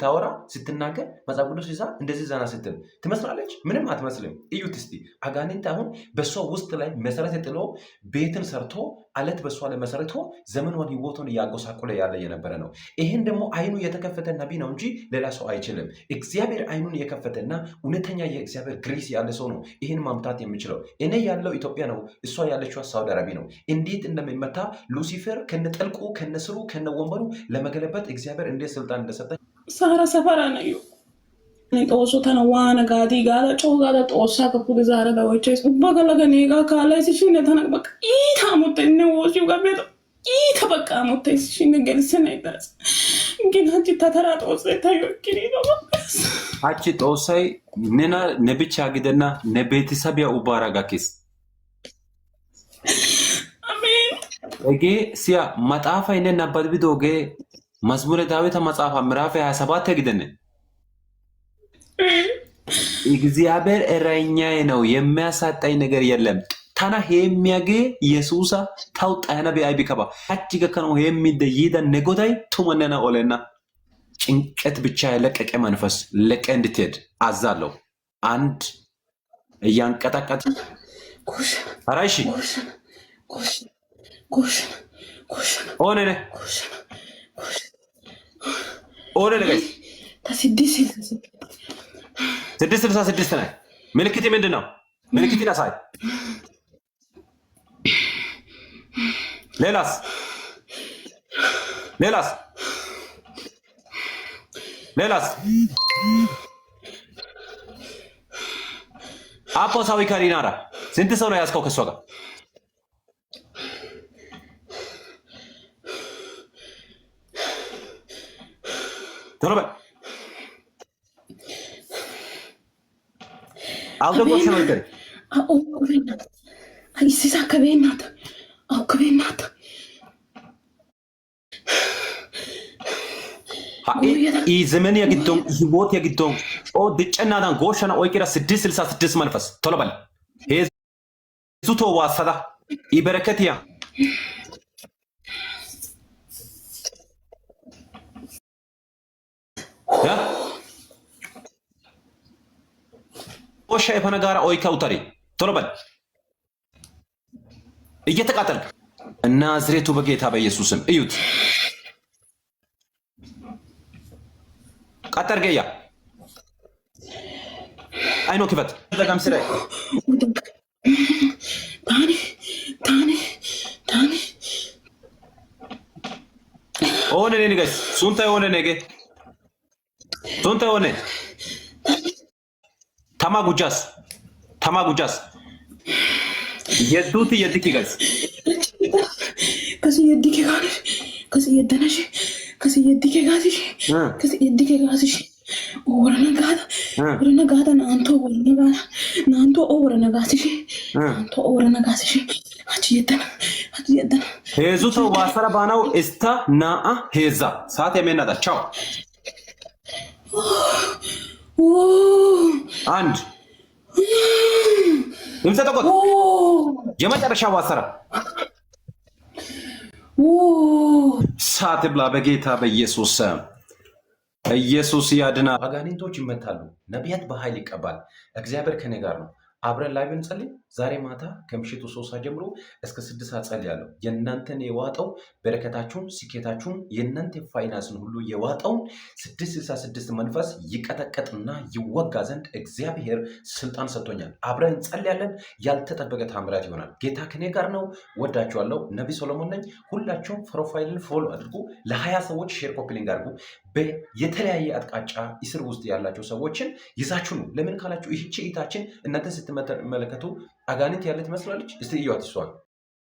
ስታወራ ስትናገር መጽሐፍ ቅዱስ ይዛ እንደዚህ ዘና ስትል ትመስላለች? ምንም አትመስልም። እዩት እስቲ። አጋንንት አሁን በእሷ ውስጥ ላይ መሰረት ጥሎ ቤትን ሰርቶ አለት በእሷ ላይ መሰረቶ ዘመኗን ህይወቱን እያጎሳቆለ ያለ የነበረ ነው። ይህን ደግሞ አይኑ የተከፈተ ነቢይ ነው እንጂ ሌላ ሰው አይችልም። እግዚአብሔር አይኑን የከፈተና እውነተኛ የእግዚአብሔር ግሬስ ያለ ሰው ነው ይህን ማምታት የሚችለው። እኔ ያለው ኢትዮጵያ ነው፣ እሷ ያለችው ሳውዲ አረቢያ ነው። እንዴት እንደሚመታ ሉሲፈር ከነጠልቁ ከነስሩ ከነወንበሩ ለመገለበጥ እግዚአብሔር እንዴት ስልጣን እንደሰጠ ሳራ ሰፈራ ነው ጦሶ ተነዋነ ጋዲ ጋዳ ጮጋዳ ጦሳ ከፑ ዛረ ዳወቸስ ባገለገኔ ጋ ካላይስ ሽነ ተነበቅ ኢታሞተ ነው ወሲው ጋር ኢተበቃ ሞተስ ሽነ ገልሰና ይበረስ ግን አንቺ ተተራ ጦስ ታዩኪኒ ነው አቺ ጦሳይ ነና ነብቻ ግደና ነቤተሰቢያ ኡባራጋኪስ አሜን እጌ ሲያ መጣፋ ይነና በድብዶጌ መዝሙረ ዳዊት መጽሐፍ ምዕራፍ 27 ግደነ እግዚአብሔር እረኛዬ ነው የሚያሳጣኝ ነገር የለም። ታና ሄሚያጌ ኢየሱሳ ታውጣና ቢአይ ቢከባ አጅገ ከነው ሄሚደ ይደ ነጎታይ ቱመነና ኦለና ጭንቀት ብቻ የለቀቀ መንፈስ ለቀ እንድትሄድ አዛለሁ። አንድ እያንቀጣቀጥ አራይሺ ኦነነ ጋይስ ታሲዲስ 666 ነው። ምልክት ምንድን ነው? ምልክት ያሳይ። ሌላስ አፖሳዊ ካሪናራ ስንት ሰው ነው ያስከው ከሷ ጋር? ቶሎ በል አውደ ጎሽ ነው ይገር አይሲሳ ከቤናት አው ከቤናት ኢ ዘመን የግዶም ህይወት የግዶም ኦ ድጨናዳን ጎሽና ኦይቂራ 666 መንፈስ ቶሎ በል ሄዙቶ ዋሰዳ ይበረከትያ ያ ኦሻ የፈነጋራ ኦይካው ተሪ ቶሎ በል እየተቃጠልክ ናዝሬቱ በጌታ በኢየሱስም እዩት። ቀጠር ገያ አይኖ ክፈት ለጋም ስለ ታኒ ኦነ ነጋስ ሱንታ ኦነ ነገ ሱንታ ኦነ ተማጉጃስ የዱት የድክ ጋይስ ከዚህ የድክ ጋር ከዚህ የደነሽ ከዚህ የድክ ጋር ከዚህ የድክ ጋር ወረና ጋታ ናንቶ ወረና ጋሲሽ አቺ የደና ሄዙ ተው ዋሰራ ባናው እስታ ናአ ሄዛ ሰዓት የሚያናጣ ቻው አንድ ይምሰጠቆት የመጨረሻ ዋሰራ ሰዓት ብላ በጌታ በኢየሱስ ኢየሱስ ያድና። አጋንንቶች ይመታሉ፣ ነቢያት በኃይል ይቀባል። እግዚአብሔር ከኔ ጋር ነው። አብረን ላይ ብንጸልይ ዛሬ ማታ ከምሽቱ 3 ሰዓት ጀምሮ እስከ 6 ሰዓት ጸልያለሁ። የእናንተን የዋጠው በረከታችሁን፣ ስኬታችሁን፣ የእናንተ ፋይናንስን ሁሉ የዋጠውን 666 መንፈስ ይቀጠቀጥና ይወጋ ዘንድ እግዚአብሔር ስልጣን ሰጥቶኛል። አብረን እንጸልያለን። ያልተጠበቀ ታምራት ይሆናል። ጌታ ከኔ ጋር ነው። ወዳችኋለሁ። ነቢይ ሰሎሞን ነኝ። ሁላችሁም ፕሮፋይልን ፎሎ አድርጉ። ለ20 ሰዎች ሼር ኮፒሊንግ አድርጉ። የተለያየ አቅጣጫ እስር ውስጥ ያላቸው ሰዎችን ይዛችሁ ነው። ለምን ካላችሁ ይህች እይታችን እናንተ ስትመለከቱ አጋንንት ያለ ትመስላለች። እስቲ እዩዋት እሷን